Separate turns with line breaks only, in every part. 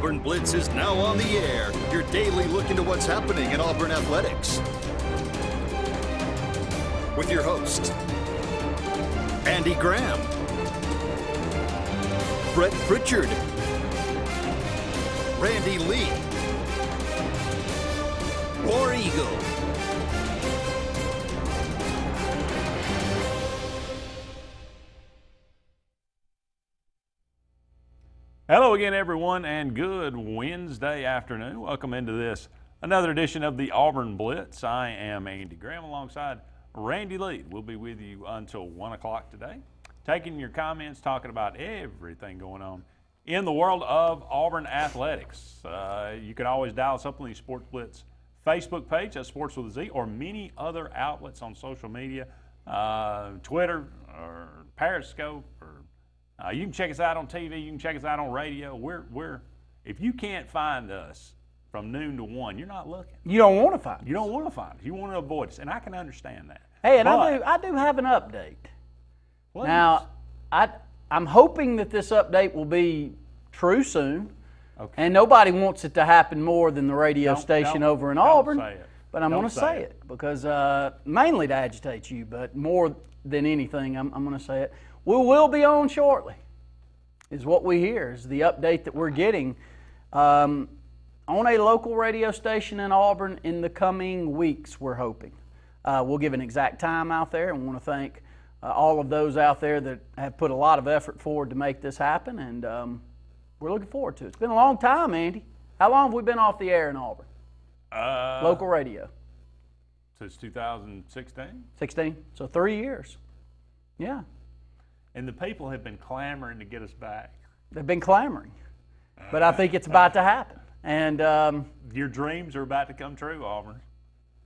Auburn Blitz is now on the air, your daily look into what's happening in Auburn athletics. With your host, Andy Graham, Brett Pritchard, Randy Lee, War Eagle.
Hello again, everyone, and good Wednesday afternoon. Welcome into this, another edition of the Auburn Blitz. I am Andy Graham alongside Randy Lee. We'll be with you until 1 o'clock today, taking your comments, talking about everything going on in the world of Auburn athletics. You can always dial us up on the Sports Blitz Facebook page, that's Sports with a Z, or many other outlets on social media, Twitter or Periscope, or you can check us out on TV. You can check us out on radio. We're if you can't find us from noon to 1, you're not looking.
You don't want to find us.
You don't want to find us. You want to avoid us, and I can understand that.
Hey, and I do have an update.
Please.
Now, I'm hoping that this update will be true soon. Okay. And nobody wants it to happen more than the radio station over in Auburn.
Don't say it.
But I'm going to say it because mainly to agitate you, but more than anything, I'm going to say it. We will be on shortly, is what we hear, is the update that we're getting on a local radio station in Auburn in the coming weeks, we're hoping. We'll give an exact time out there, and want to thank all of those out there that have put a lot of effort forward to make this happen, and we're looking forward to it. It's been a long time, Andy. How long have we been off the air in Auburn? Local radio.
Since 2016?
16, so 3 years. Yeah.
And the people have been clamoring to get us back.
They've been clamoring, but I think it's about to happen. And
your dreams are about to come true, Auburn.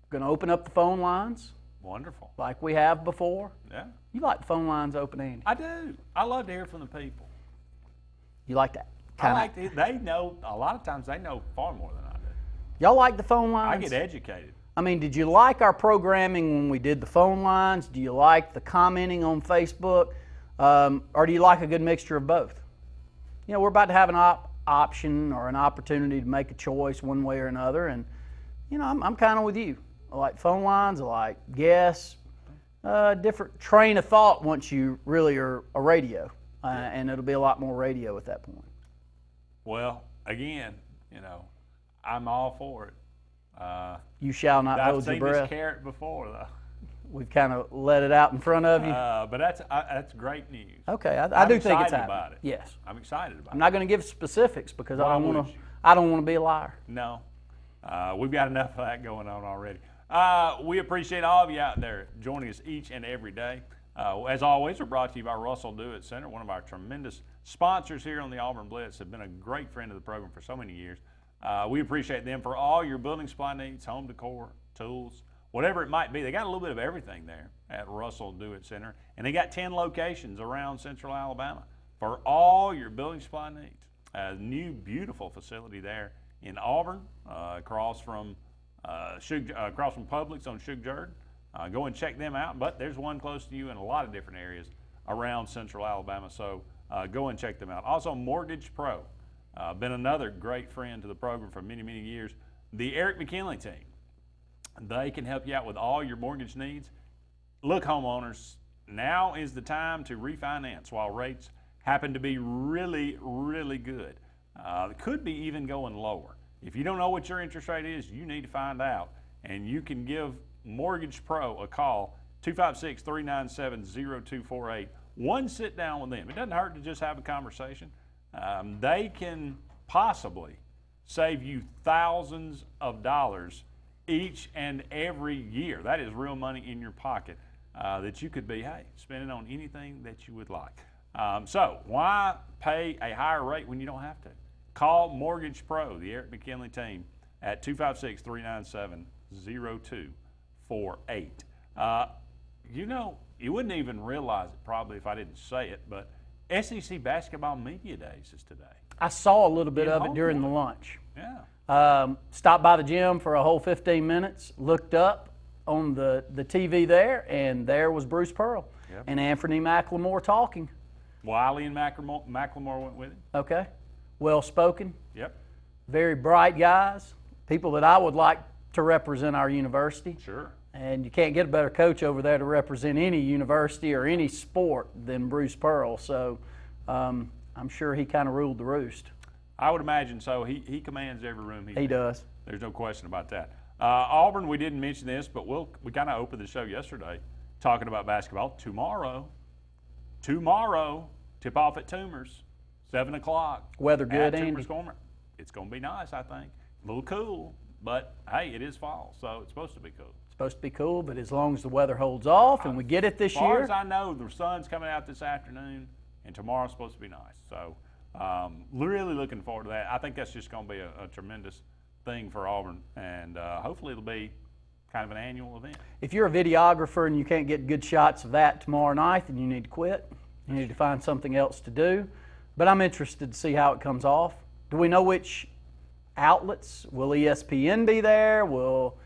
Going to open up the phone lines.
Wonderful.
Like we have before.
Yeah.
You like the phone lines open, Andy?
I do. I love to hear from the people.
You like that?
They know, a lot of times they know far more than I do.
Y'all like the phone lines?
I get educated.
I mean, did you like our programming when we did the phone lines? Do you like the commenting on Facebook? Or do you like a good mixture of both? You know, we're about to have an option or an opportunity to make a choice one way or another, and you know, I'm kind of with you. I like phone lines. I like guests. Different train of thought once you really are a radio, and it'll be a lot more radio at that point.
Well, again, you know, I'm all for it.
You shall not hold your breath.
I've seen this carrot before, though.
We've kind of let it out in front of you.
But that's great news.
Okay, I do think it's happening.
About it.
Yes,
I'm excited about it.
I'm not going to give specifics because I don't want to be a liar.
No, we've got enough of that going on already. We appreciate all of you out there joining us each and every day. As always, we're brought to you by Russell Do-It Center, one of our tremendous sponsors here on the Auburn Blitz. Have been a great friend of the program for so many years. We appreciate them for all your building supply needs, home decor, tools, whatever it might be. They got a little bit of everything there at Russell Do-It Center. And they got 10 locations around Central Alabama for all your building supply needs. A new, beautiful facility there in Auburn, across from Publix on Shug Jordan. Go and check them out. But there's one close to you in a lot of different areas around Central Alabama. So go and check them out. Also, Mortgage Pro. Been another great friend to the program for many, many years. The Eric McKinley team. They can help you out with all your mortgage needs. Look, homeowners, now is the time to refinance while rates happen to be really, really good. It could be even going lower. If you don't know what your interest rate is, you need to find out. And you can give Mortgage Pro a call, 256-397-0248. One sit down with them. It doesn't hurt to just have a conversation. They can possibly save you thousands of dollars each and every year. That is real money in your pocket that you could be, spending on anything that you would like. So why pay a higher rate when you don't have to? Call Mortgage Pro, the Eric McKinley team, at 256-397-0248. You know, you wouldn't even realize it probably if I didn't say it, but SEC Basketball Media Days is today.
I saw a little bit of it during the lunch.
Yeah.
Stopped by the gym for a whole 15 minutes, looked up on the TV there, and there was Bruce Pearl and Anthony McLemore talking.
Wiley and McLemore went with him.
Okay. Well spoken.
Yep.
very bright guys, people that I would like to represent our university.
Sure.
And you can't get a better coach over there to represent any university or any sport than Bruce Pearl. So I'm sure he kind of ruled the roost.
I would imagine so. He commands every room
He does.
There's no question about that. Auburn, we didn't mention this, but we kind of opened the show yesterday talking about basketball. Tomorrow, tip-off at Toomers, 7 o'clock.
Weather good, Andy?
Toomers Gorman. It's going to be nice, I think. A little cool, but, hey, it is fall, so it's supposed to be cool.
It's supposed to be cool, but as long as the weather holds off and we get it this year.
As far as I know, the sun's coming out this afternoon, and tomorrow's supposed to be nice. So really looking forward to that. I think that's just going to be a tremendous thing for Auburn, and hopefully it'll be kind of an annual event.
If you're a videographer and you can't get good shots of that tomorrow night, then you need to quit. You need to find something else to do. But I'm interested to see how it comes off. Do we know which outlets? Will ESPN be there? Will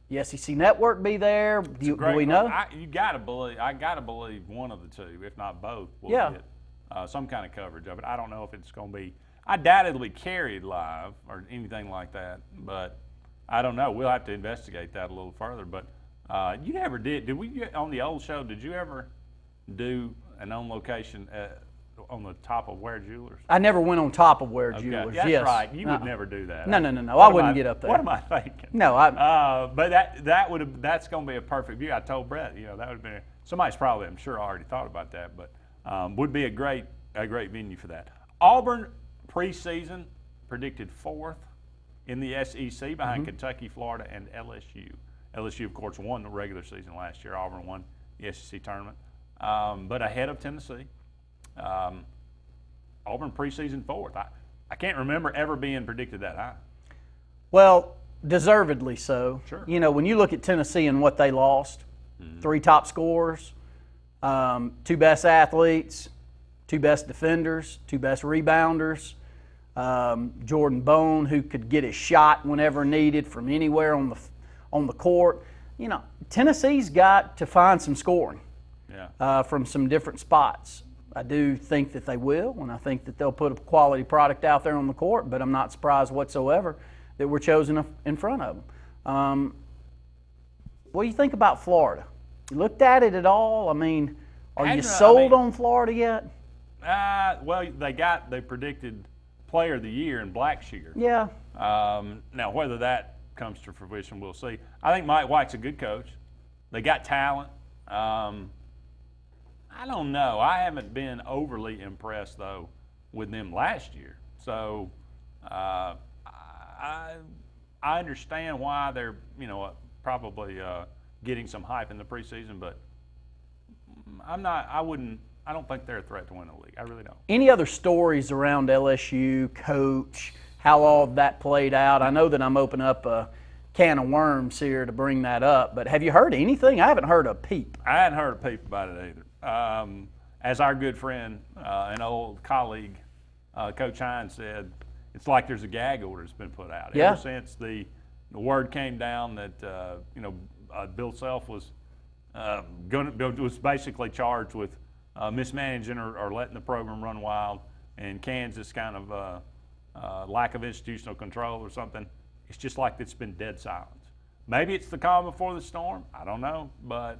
the SEC Network be there? Do we know?
I got to believe one of the two, if not both, will get some kind of coverage of it. I don't know if it's going to be. I doubt it'll be carried live or anything like that, but I don't know. We'll have to investigate that a little further. But you never did. Did we, on the old show, did you ever do an on location on the top of Ware Jewelers?
I never went on top of Ware Jewelers.
That's
yes.
right. You would never do that.
No. I wouldn't get up there.
What am I thinking?
No,
but that's going to be a perfect view. I told Brett, that would have been somebody's probably, I'm sure, already thought about that, but would be a great venue for that. Auburn preseason predicted 4th in the SEC behind Kentucky, Florida, and LSU. LSU, of course, won the regular season last year. Auburn won the SEC tournament, but ahead of Tennessee. Auburn preseason 4th. I can't remember ever being predicted that high.
Well, deservedly so.
Sure.
When you look at Tennessee and what they lost, 3 top scorers, 2 best athletes, 2 best defenders, 2 best rebounders, Jordan Bone, who could get his shot whenever needed from anywhere on the court. Tennessee's got to find some scoring from some different spots. I do think that they will, and I think that they'll put a quality product out there on the court, but I'm not surprised whatsoever that we're chosen in front of them. What do you think about Florida? You looked at it at all? I mean, are you sold on Florida yet?
Well, they predicted Player of the Year in Blackshear.
Yeah.
Now, whether that comes to fruition, we'll see. I think Mike White's a good coach. They got talent. I don't know. I haven't been overly impressed, though, with them last year. So I understand why they're, probably getting some hype in the preseason, but I don't think they're a threat to win the league. I really don't.
Any other stories around LSU, coach, how all of that played out? I know that I'm opening up a can of worms here to bring that up, but have you heard anything? I haven't heard a peep.
I hadn't heard a peep about it either. As our good friend and old colleague, Coach Hines said, it's like there's a gag order that's been put out.
Yeah.
Ever since the word came down that, Bill Self was was basically charged with mismanaging or letting the program run wild, and Kansas kind of lack of institutional control or something. It's just like it's been dead silence. Maybe it's the calm before the storm. I don't know, but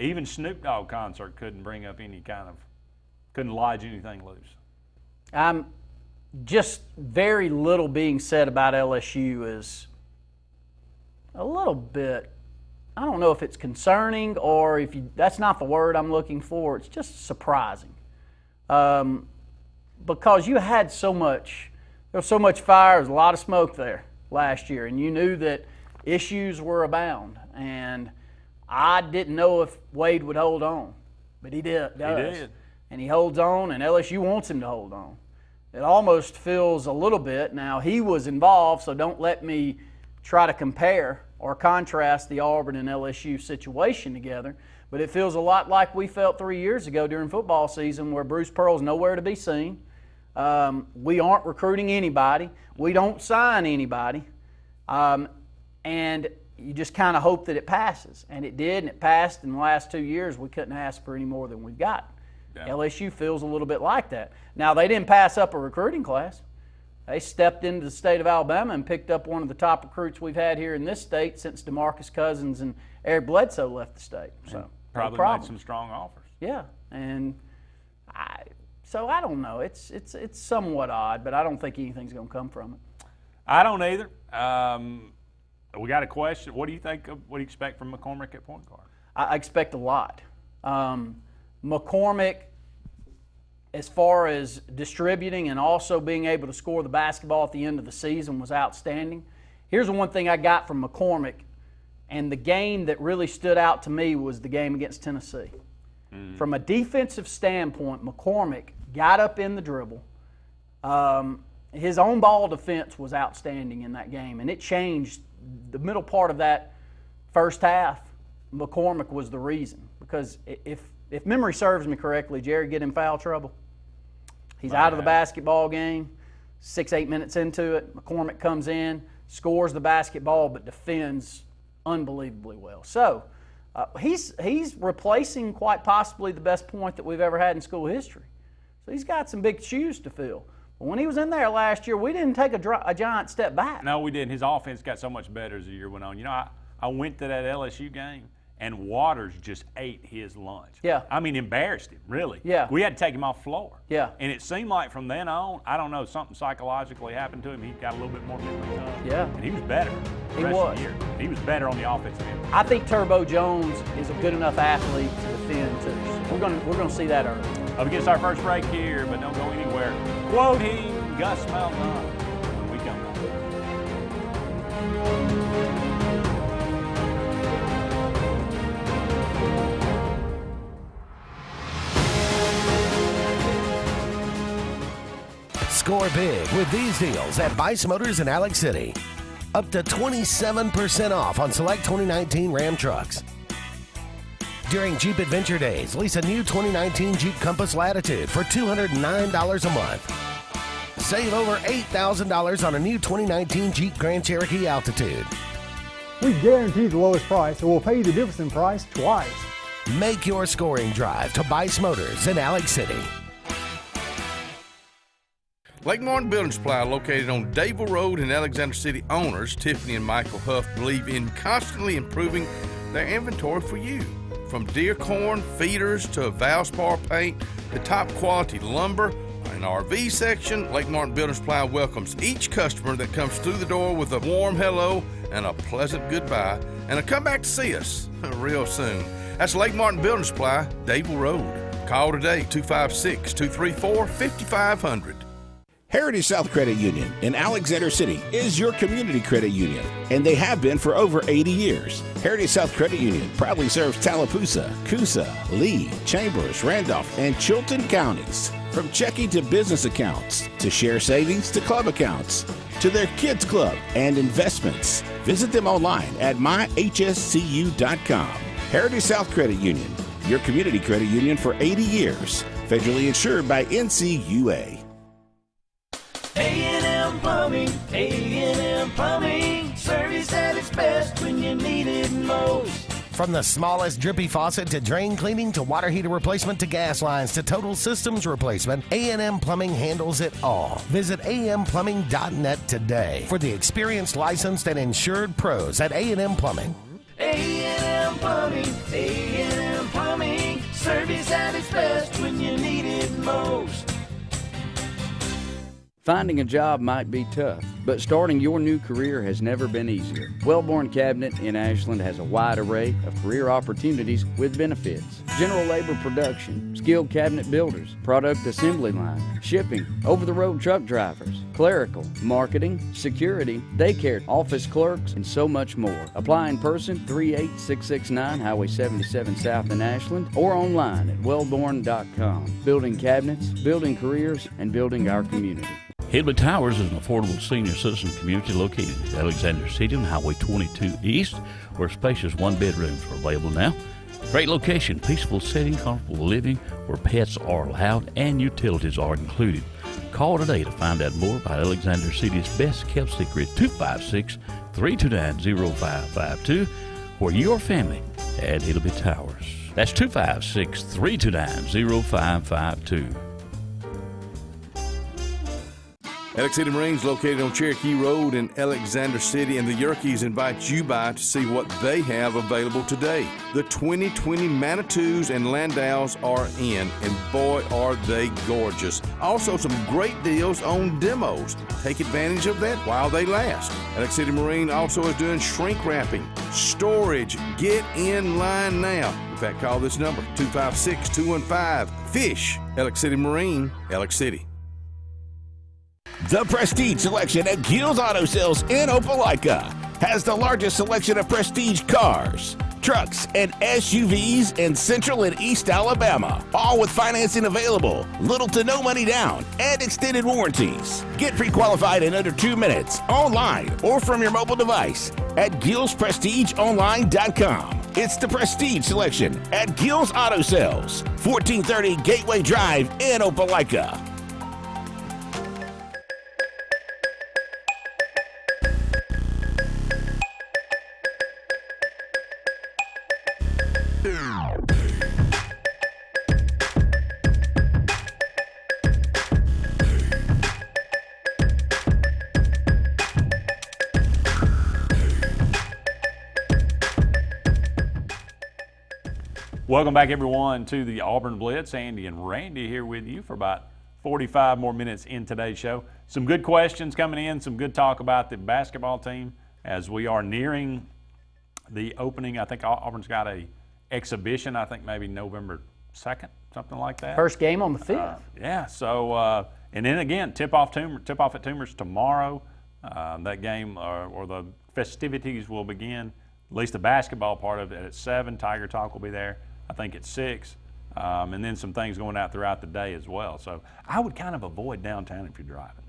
even Snoop Dogg concert couldn't bring up couldn't lodge anything loose.
Just very little being said about LSU is a little bit, I don't know if it's concerning or that's not the word I'm looking for. It's just surprising. Because you had there was so much fire, there was a lot of smoke there last year, and you knew that issues were abound. And I didn't know if Wade would hold on, but he did.
He did.
And he holds on, and LSU wants him to hold on. It almost feels a little bit, now he was involved, so don't let me try to compare or contrast the Auburn and LSU situation together, but it feels a lot like we felt 3 years ago during football season where Bruce Pearl's nowhere to be seen. We aren't recruiting anybody. We don't sign anybody. And you just kind of hope that it passes. And it did, and it passed in the last 2 years. We couldn't ask for any more than we've got. Yeah. LSU feels a little bit like that. Now, they didn't pass up a recruiting class. They stepped into the state of Alabama and picked up one of the top recruits we've had here in this state since DeMarcus Cousins and Eric Bledsoe left the state. So
probably
no
made some strong offers.
Yeah, and I don't know. It's somewhat odd, but I don't think anything's going to come from it.
I don't either. We got a question. What do you think? What do you expect from McCormick at point guard?
I expect a lot. McCormick, as far as distributing and also being able to score the basketball at the end of the season, was outstanding. Here's the one thing I got from McCormick, and the game that really stood out to me was the game against Tennessee. From a defensive standpoint, McCormick got up in the dribble. His own ball defense was outstanding in that game, and it changed the middle part of that first half. McCormick was the reason, because if memory serves me correctly, Jerry get in foul trouble. He's out of the basketball game, 6-8 minutes into it. McCormick comes in, scores the basketball, but defends unbelievably well. So he's replacing quite possibly the best point that we've ever had in school history. So he's got some big shoes to fill. But when he was in there last year, we didn't take a giant step back.
No, we didn't. His offense got so much better as the year went on. You know, I went to that LSU game, and Waters just ate his lunch.
Yeah.
I mean, embarrassed him, really.
Yeah.
We had to take him off floor.
Yeah.
And it seemed like from then on, I don't know, something psychologically happened to him. He got a little bit more mental tough.
Yeah.
And he was better the rest of the year. He was better on the offensive end.
I think Turbo Jones is a good enough athlete to defend, too. So we're gonna see that early.
Up against our first break here, but don't go anywhere. Quoting Gus Malzahn when we come back.
Score big with these deals at Bice Motors in Alex City. Up to 27% off on select 2019 Ram trucks. During Jeep Adventure Days, lease a new 2019 Jeep Compass Latitude for $209 a month. Save over $8,000 on a new 2019 Jeep Grand Cherokee Altitude.
We guarantee the lowest price, and we'll pay you the difference in price twice.
Make your scoring drive to Bice Motors in Alex City.
Lake Martin Building Supply, located on Dable Road in Alexander City. Owners Tiffany and Michael Huff believe in constantly improving their inventory for you. From deer corn, feeders, to Valspar paint, to top quality lumber, and RV section, Lake Martin Building Supply welcomes each customer that comes through the door with a warm hello and a pleasant goodbye, and a come back to see us real soon. That's Lake Martin Building Supply, Dable Road. Call today, 256-234-5500.
Heritage South Credit Union in Alexander City is your community credit union, and they have been for over 80 years. Heritage South Credit Union proudly serves Tallapoosa, Coosa, Lee, Chambers, Randolph, and Chilton counties. From checking to business accounts, to share savings to club accounts, to their kids club and investments. Visit them online at myhscu.com. Heritage South Credit Union, your community credit union for 80 years. Federally insured by NCUA.
A&M Plumbing, A&M Plumbing, service at its best when you need it most.
From the smallest drippy faucet to drain cleaning to water heater replacement to gas lines to total systems replacement, A&M Plumbing handles it all. Visit amplumbing.net today for the experienced, licensed, and insured pros at A&M Plumbing.
A&M Plumbing, A&M Plumbing, service at its best when you need it most.
Finding a job might be tough, but starting your new career has never been easier. Wellborn Cabinet in Ashland has a wide array of career opportunities with benefits. General labor production, skilled cabinet builders, product assembly line, shipping, over-the-road truck drivers, clerical, marketing, security, daycare, office clerks, and so much more. Apply in person, 38669 Highway 77 South in Ashland, or online at wellborn.com. Building cabinets, building careers, and building our community.
Hillbilly Towers is an affordable senior citizen community located in Alexander City on Highway 22 East, where spacious one-bedrooms are available now. Great location, peaceful setting, comfortable living, where pets are allowed and utilities are included. Call today to find out more about Alexander City's best-kept secret, 256-329-0552, where your family at Hillbilly Towers. That's 256-329-0552.
Alex City Marines located on Cherokee Road in Alexander City, and the Yerkes invite you by to see what they have available today. The 2020 Manitous and Landaus are in, and boy are they gorgeous. Also some great deals on demos. Take advantage of that while they last. Alex City Marine also is doing shrink wrapping, storage. Get in line now. In fact, call this number, 256-215-FISH. Alex City Marine, Alex City.
The Prestige Selection at Gill's Auto Sales in Opelika has the largest selection of prestige cars, trucks, and SUVs in Central and East Alabama, all with financing available, little to no money down, and extended warranties. Get pre-qualified in under 2 minutes, online or from your mobile device at GillsPrestigeOnline.com. It's the Prestige Selection at Gill's Auto Sales, 1430 Gateway Drive in Opelika.
Welcome back, everyone, to the Auburn Blitz. Andy and Randy here with you for about 45 more minutes in today's show. Some good questions coming in, some good talk about the basketball team as we are nearing the opening. I think Auburn's got a exhibition, I think maybe November 2nd, something like that.
First game on the 5th.
Yeah, so, and then again, tip-off at Toomer's tomorrow. That game or the festivities will begin, at least the basketball part of it, at 7. Tiger Talk will be there. I think it's 6, and then some things going out throughout the day as well. So I would kind of avoid downtown if you're driving.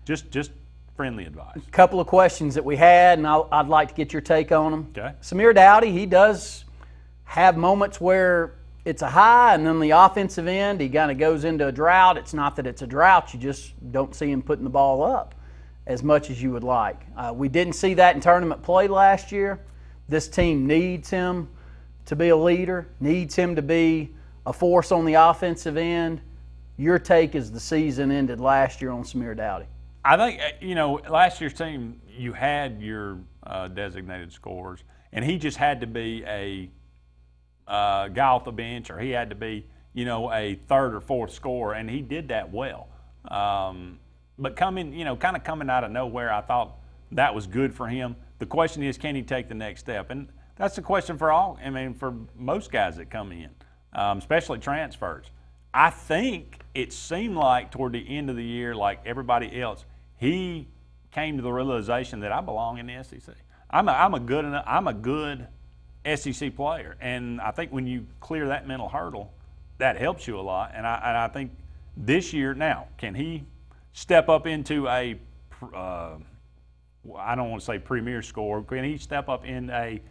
Just friendly advice.
A couple of questions that we had, and I'd like to get your take on them.
Okay.
Samir Dowdy, he does have moments where it's a high, and then the offensive end, he kind of goes into a drought. It's not that it's a drought, you just don't see him putting the ball up as much as you would like. We didn't see that in tournament play last year. This team needs him to be a leader, needs him to be a force on the offensive end. Your take as the season ended last year on Samir Dowdy.
I think, last year's team, you had your designated scorers, and he just had to be a guy off the bench, or he had to be, a third or fourth scorer, and he did that well. But kind of coming out of nowhere, I thought that was good for him. The question is, can he take the next step? And that's the question for most guys that come in, especially transfers. I think it seemed like toward the end of the year, like everybody else, he came to the realization that I belong in the SEC. I'm a good SEC player, and I think when you clear that mental hurdle, that helps you a lot. And I think this year, now, can he step up into I don't want to say premier scorer. Can he step up in a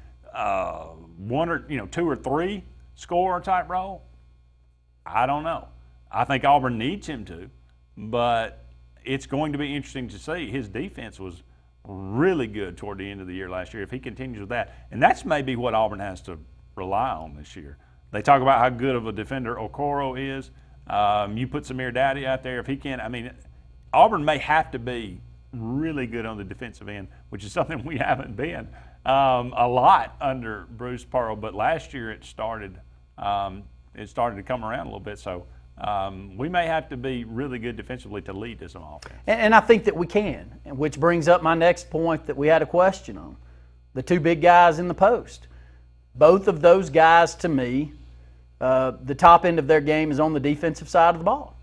1 or 2 or 3 scorer type role? I don't know. I think Auburn needs him to, but it's going to be interesting to see. His defense was really good toward the end of the year last year. If he continues with that, and that's maybe what Auburn has to rely on this year. They talk about how good of a defender Okoro is. You put Samir Dowdy out there. If he can, Auburn may have to be really good on the defensive end, which is something we haven't been a lot under Bruce Pearl. But last year it started to come around a little bit. So we may have to be really good defensively to lead this offense.
And I think that we can, which brings up my next point that we had a question on. The 2 big guys in the post. Both of those guys, to me, the top end of their game is on the defensive side of the ball.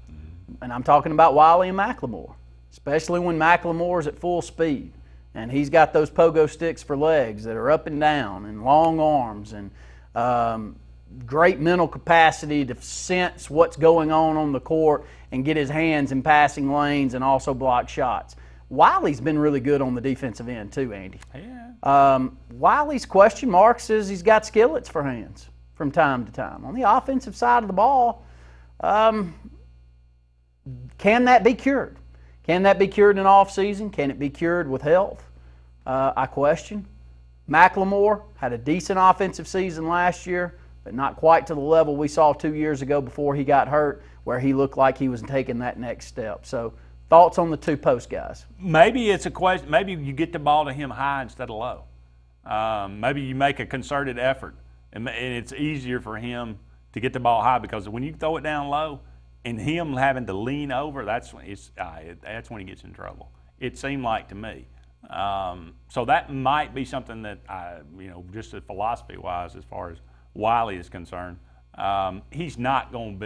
And I'm talking about Wiley and McLemore, especially when McLemore's at full speed. And he's got those pogo sticks for legs that are up and down and long arms and great mental capacity to sense what's going on the court and get his hands in passing lanes and also block shots. Wiley's been really good on the defensive end too, Andy.
Yeah.
Wiley's question mark says he's got skillets for hands from time to time. On the offensive side of the ball, can that be cured? Can that be cured in off season? Can it be cured with health? I question. McLemore had a decent offensive season last year, but not quite to the level we saw 2 years ago before he got hurt, where he looked like he was taking that next step. So Thoughts on the two post guys?
Maybe it's a question. Maybe you get the ball to him high instead of low. Maybe you make a concerted effort, and it's easier for him to get the ball high, because when you throw it down low and him having to lean over, that's when he gets in trouble. It seemed like to me. So that might be something that just philosophy-wise, as far as Wiley is concerned, he's just not going to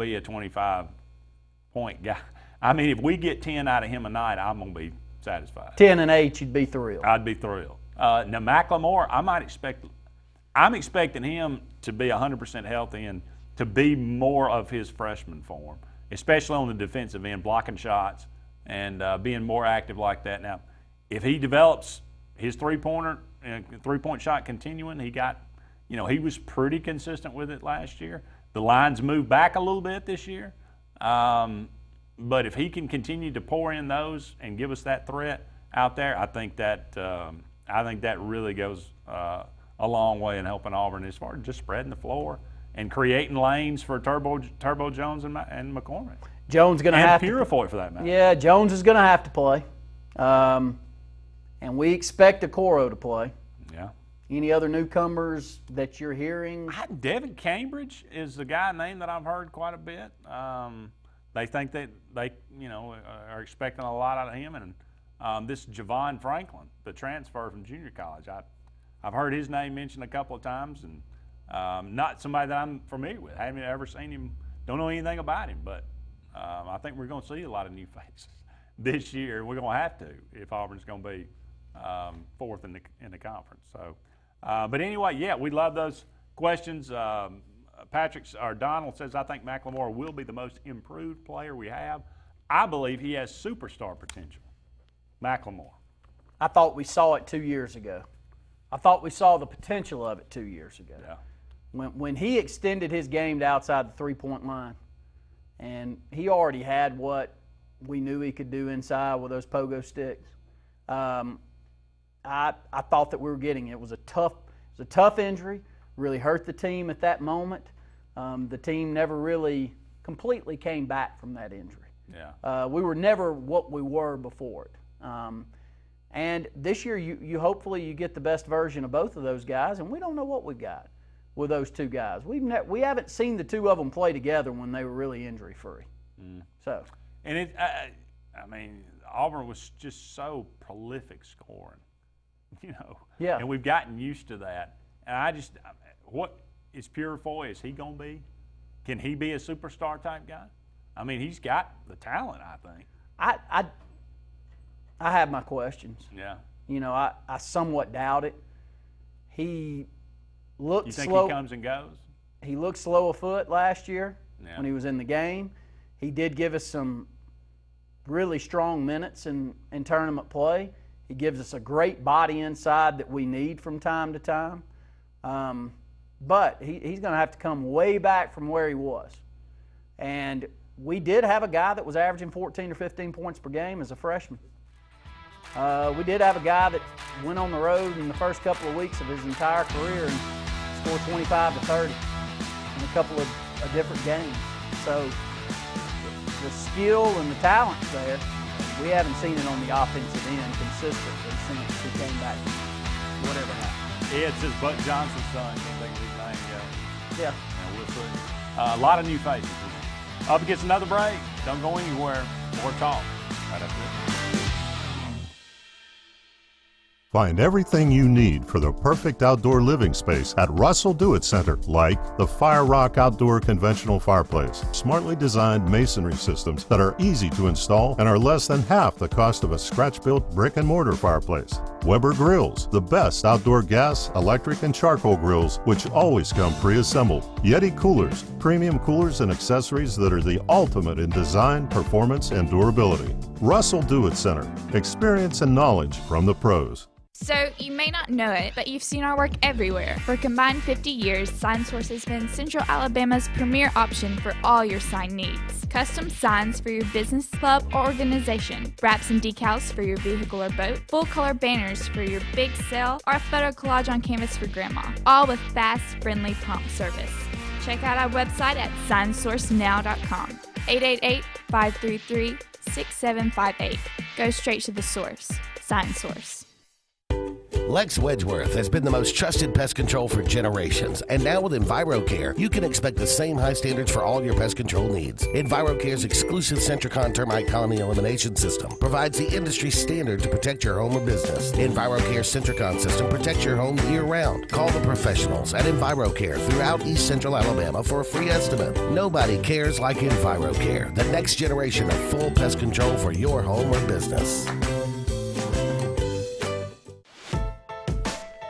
be a 25-point guy. I mean, if we get 10 out of him a night, I'm going to be satisfied.
10 and 8, you'd be thrilled.
I'd be thrilled. Now, McLemore, I'm expecting him to be 100% healthy and to be more of his freshman form, especially on the defensive end, blocking shots and being more active like that. Now, if he develops his three-point shot continuing, he was pretty consistent with it last year. The line's moved back a little bit this year. But if he can continue to pour in those and give us that threat out there, I think that really goes a long way in helping Auburn as far as just spreading the floor and creating lanes for Turbo Jones and McCormick.
Jones going to have to.
And Purifoy for that matter.
Yeah, Jones is going to have to play. And we expect Okoro to play.
Yeah.
Any other newcomers that you're hearing?
Devin Cambridge is the guy name that I've heard quite a bit. They think that they are expecting a lot out of him. And this Javon Franklin, the transfer from junior college, I've heard his name mentioned a couple of times, and not somebody that I'm familiar with. I haven't ever seen him, don't know anything about him, but I think we're going to see a lot of new faces this year. We're going to have to if Auburn's going to be fourth in the conference. So, but anyway, yeah, we love those questions. Donald says, I think McLemore will be the most improved player we have. I believe he has superstar potential. McLemore.
I thought we saw it 2 years ago. I thought we saw the potential of it 2 years ago.
Yeah.
When he extended his game to outside the three-point line, and he already had what we knew he could do inside with those pogo sticks, I thought that we were getting it. It was a tough injury, really hurt the team at that moment. The team never really completely came back from that injury.
Yeah.
We were never what we were before it. And this year, you hopefully you get the best version of both of those guys, and we don't know what we got with those two guys. We haven't seen the two of them play together when they were really injury-free. So,
and Auburn was just so prolific scoring,
Yeah.
And we've gotten used to that. And what is Purifoy? Is he going to be? Can he be a superstar type guy? I mean, he's got the talent, I think.
I have my questions.
Yeah.
I somewhat doubt it. He looked
You think
slow.
he comes and goes?
He looked slow of foot last year
Yeah.
when he was in the game. He did give us some really strong minutes in tournament play. He gives us a great body inside that we need from time to time. But he's going to have to come way back from where he was. And we did have a guy that was averaging 14 or 15 points per game as a freshman. We did have a guy that went on the road in the first couple of weeks of his entire career and scored 25 to 30 in a couple of different games. So the skill and the talent's there. We haven't seen it on the offensive end consistently since he came back. Whatever happened.
Yeah, it's just Buck Johnson's son. Can't think of his name yet.
Yeah.
We'll see. A lot of new faces. Up against another break. Don't go anywhere. More talk right after this.
Find everything you need for the perfect outdoor living space at Russell Do-It Center, like the Fire Rock Outdoor Conventional Fireplace. Smartly designed masonry systems that are easy to install and are less than half the cost of a scratch-built brick and mortar fireplace. Weber Grills, the best outdoor gas, electric, and charcoal grills, which always come pre-assembled. Yeti Coolers, premium coolers and accessories that are the ultimate in design, performance, and durability. Russell Do-It Center, experience and knowledge from the pros.
So, you may not know it, but you've seen our work everywhere. For a combined 50 years, SignSource has been Central Alabama's premier option for all your sign needs. Custom signs for your business, club, or organization. Wraps and decals for your vehicle or boat. Full-color banners for your big sale, or a photo collage on canvas for grandma. All with fast, friendly, prompt service. Check out our website at signsourcenow.com. 533-6758. Go straight to the source. Sign Source.
Lex Wedgeworth has been the most trusted pest control for generations, and now with EnviroCare, you can expect the same high standards for all your pest control needs. EnviroCare's exclusive Centricon termite colony elimination system provides the industry standard to protect your home or business. EnviroCare's Centricon system protects your home year-round. Call the professionals at EnviroCare throughout East Central Alabama for a free estimate. Nobody cares like EnviroCare, the next generation of full pest control for your home or business.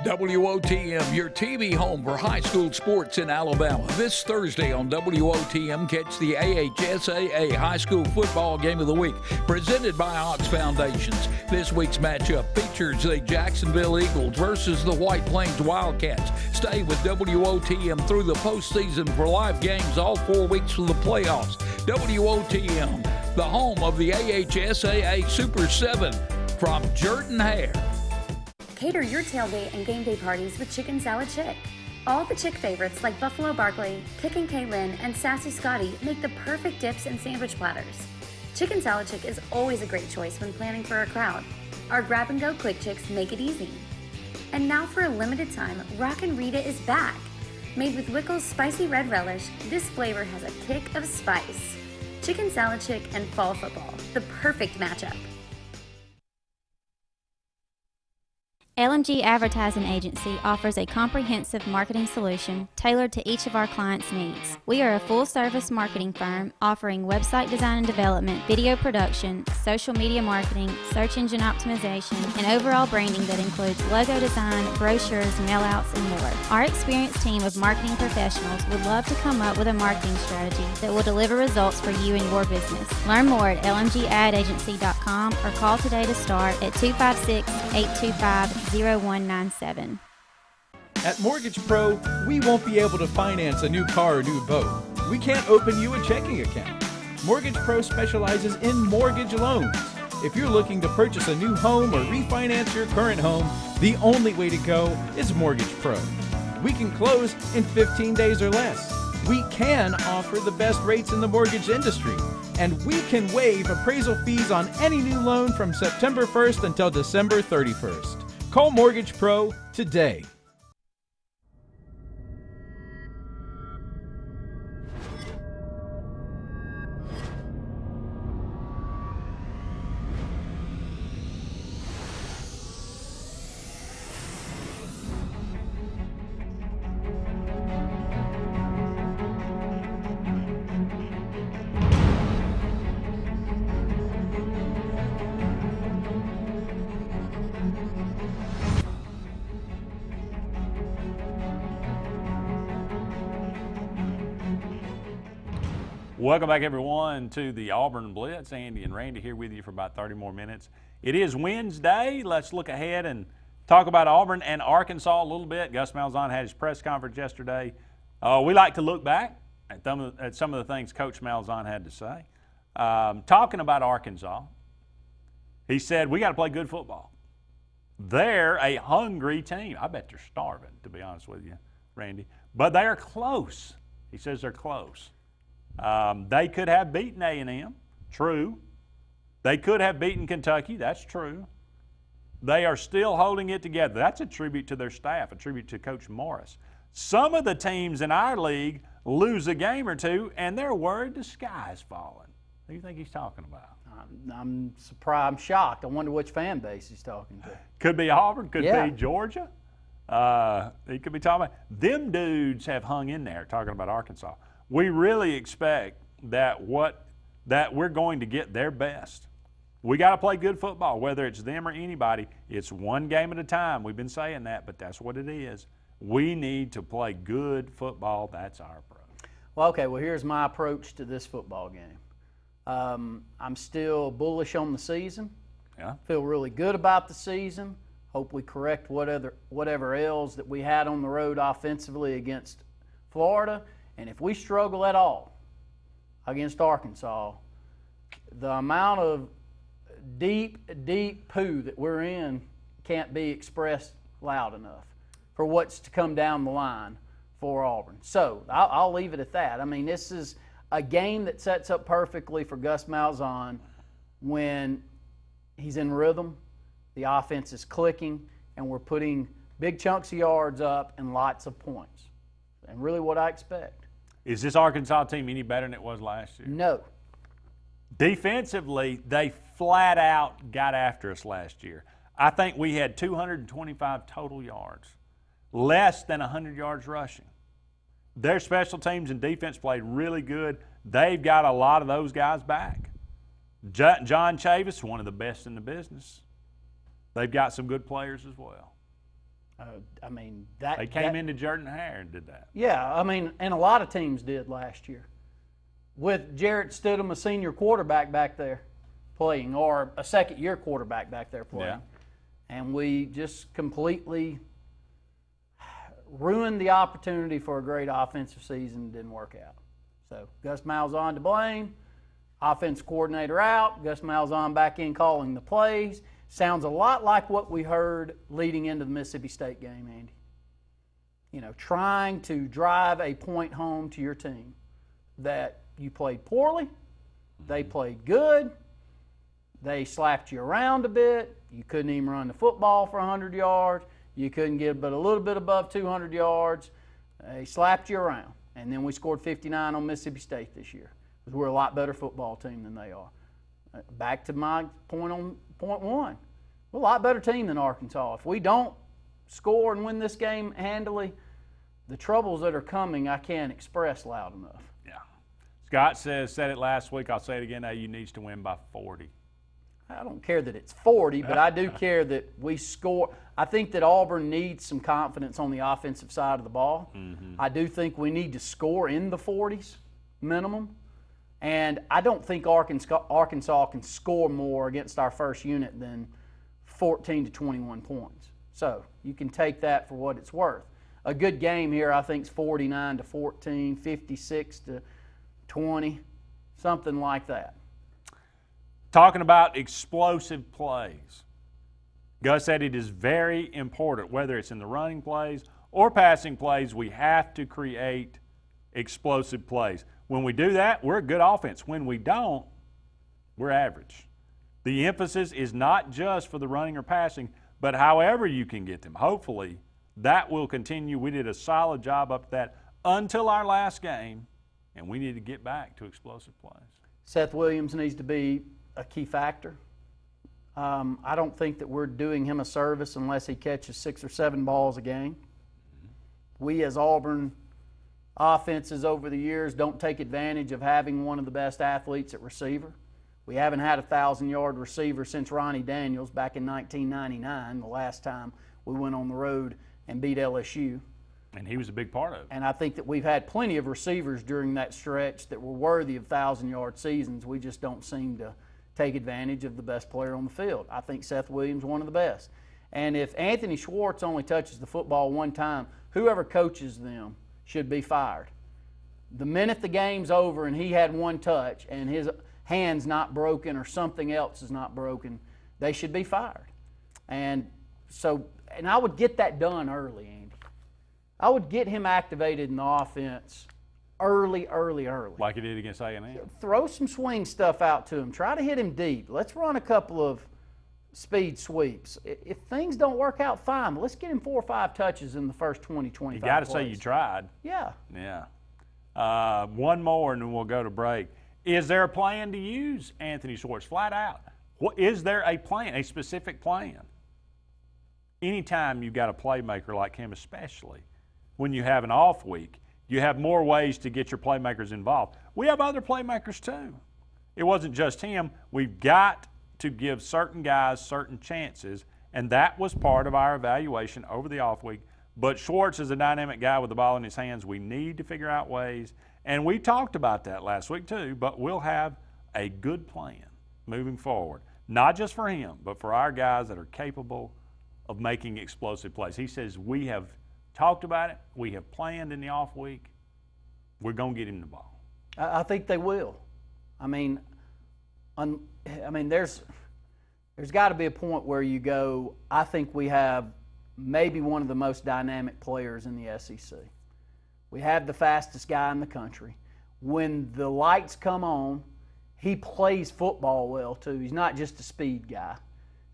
WOTM, your TV home for high school sports in Alabama. This Thursday on WOTM, catch the AHSAA High School Football Game of the Week, presented by Ox Foundations. This week's matchup features the Jacksonville Eagles versus the White Plains Wildcats. Stay with WOTM through the postseason for live games all 4 weeks of the playoffs. WOTM, the home of the AHSAA Super 7, from Jordan Hare.
Cater your tailgate and game day parties with Chicken Salad Chick. All the Chick favorites like Buffalo Barkley, Kick and Kaylin, and Sassy Scotty make the perfect dips and sandwich platters. Chicken Salad Chick is always a great choice when planning for a crowd. Our grab-and-go quick chicks make it easy. And now for a limited time, Rockin' Rita is back. Made with Wickles spicy red relish, this flavor has a kick of spice. Chicken Salad Chick and fall football, the perfect matchup.
LMG Advertising Agency offers a comprehensive marketing solution tailored to each of our clients' needs. We are a full-service marketing firm offering website design and development, video production, social media marketing, search engine optimization, and overall branding that includes logo design, brochures, mailouts, and more. Our experienced team of marketing professionals would love to come up with a marketing strategy that will deliver results for you and your business. Learn more at lmgadagency.com or call today to start at 256-825-0197.
At Mortgage Pro, we won't be able to finance a new car or new boat. We can't open you a checking account. Mortgage Pro specializes in mortgage loans. If you're looking to purchase a new home or refinance your current home, the only way to go is Mortgage Pro. We can close in 15 days or less. We can offer the best rates in the mortgage industry. And we can waive appraisal fees on any new loan from September 1st until December 31st. Call Mortgage Pro today.
Welcome back, everyone, to the Auburn Blitz. Andy and Randy here with you for about 30 more minutes. It is Wednesday. Let's look ahead and talk about Auburn and Arkansas a little bit. Gus Malzahn had his press conference yesterday. We like to look back at some of the things Coach Malzahn had to say. Talking about Arkansas, he said, we got to play good football. They're a hungry team. I bet they're starving, to be honest with you, Randy. But they are close. He says they're close. They could have beaten A&M, true. They could have beaten Kentucky, that's true. They are still holding it together. That's a tribute to their staff, a tribute to Coach Morris. Some of the teams in our league lose a game or two, and they're worried the sky's falling. Who do you think he's talking about?
I'm surprised. I'm shocked. I wonder which fan base he's talking to.
Could be Auburn, could be Georgia. He could be talking about them dudes have hung in there talking about Arkansas. We really expect that we're going to get their best. We got to play good football, whether it's them or anybody. It's one game at a time. We've been saying that, but that's what it is. We need to play good football. That's our approach.
Well, okay, well, here's my approach to this football game. I'm still bullish on the season.
Yeah.
Feel really good about the season. Hope we correct whatever else that we had on the road offensively against Florida. And if we struggle at all against Arkansas, the amount of deep poo that we're in can't be expressed loud enough for what's to come down the line for Auburn. So I'll leave it at that. I mean, a game that sets up perfectly for Gus Malzahn when he's in rhythm, the offense is clicking, and we're putting big chunks of yards up and lots of points. And really what I expect.
Is this Arkansas team any better than it was last year?
No.
Defensively, they flat out got after us last year. I think we had 225 total yards, less than 100 yards rushing. Their special teams and defense played really good. They've got a lot of those guys back. John Chavis, one of the best in the business. They've got some good players as well. They came into Jordan Hare and did that.
Yeah, and a lot of teams did last year. With Jarrett Stidham, a senior quarterback back there playing, or a second-year quarterback back there playing.
Yeah.
And we just completely ruined the opportunity for a great offensive season. Didn't work out. So Gus Malzahn to blame. Offense coordinator out. Gus Malzahn back in calling the plays. Sounds a lot like what we heard leading into the Mississippi State game, Andy. You know, trying to drive a point home to your team that you played poorly, they played good, they slapped you around a bit, you couldn't even run the football for 100 yards, you couldn't get but a little bit above 200 yards, they slapped you around. And then we scored 59 on Mississippi State this year, because we're a lot better football team than they are. Back to my point on point one, we're a lot better team than Arkansas. If we don't score and win this game handily, the troubles that are coming I can't express loud enough.
Yeah. Scott said it last week, I'll say it again, AU needs to win by 40.
I don't care that it's 40, but I do care that we score. I think that Auburn needs some confidence on the offensive side of the ball.
Mm-hmm.
I do think we need to score in the 40s minimum. And I don't think Arkansas can score more against our first unit than 14 to 21 points. So you can take that for what it's worth. A good game here, I think, is 49 to 14, 56 to 20, something like that.
Talking about explosive plays. Gus said it is very important, whether it's in the running plays or passing plays, we have to create explosive plays. When we do that, we're a good offense. When we don't, we're average. The emphasis is not just for the running or passing, but however you can get them. Hopefully, that will continue. We did a solid job up to that until our last game, and we need to get back to explosive plays.
Seth Williams needs to be a key factor. I don't think that we're doing him a service unless he catches 6 or 7 balls a game. We as Auburn offenses over the years don't take advantage of having one of the best athletes at receiver. We haven't had a 1,000-yard receiver since Ronnie Daniels back in 1999, the last time we went on the road and beat LSU.
And he was a big part of it.
And I think that we've had plenty of receivers during that stretch that were worthy of 1,000-yard seasons. We just don't seem to take advantage of the best player on the field. I think Seth Williams is one of the best. And if Anthony Schwartz only touches the football one time, whoever coaches them should be fired. The minute the game's over and he had one touch and his hand's not broken or something else is not broken, they should be fired. And I would get that done early, Andy. I would get him activated in the offense early.
Like he did against A&M.
Throw some swing stuff out to him. Try to hit him deep. Let's run a couple of speed sweeps. If things don't work out, fine. But let's get him 4 or 5 touches in the first 20, 25
You got to
plays.
say you tried.
Yeah.
Yeah. One more and then we'll go to break. Is there a plan to use Anthony Schwartz flat out? Is there a plan, a specific plan? Anytime you've got a playmaker like him, especially when you have an off week, you have more ways to get your playmakers involved. We have other playmakers too. It wasn't just him. We've got to give certain guys certain chances, and that was part of our evaluation over the off week. But Schwartz is a dynamic guy with the ball in his hands. We need to figure out ways, and we talked about that last week too, but we'll have a good plan moving forward, not just for him, but for our guys that are capable of making explosive plays. He says we have talked about it. We have planned in the off week. We're going to get him the ball.
I think they will. There's got to be a point where you go, I think we have maybe one of the most dynamic players in the SEC. We have the fastest guy in the country. when the lights come on, he plays football well too. He's not just a speed guy.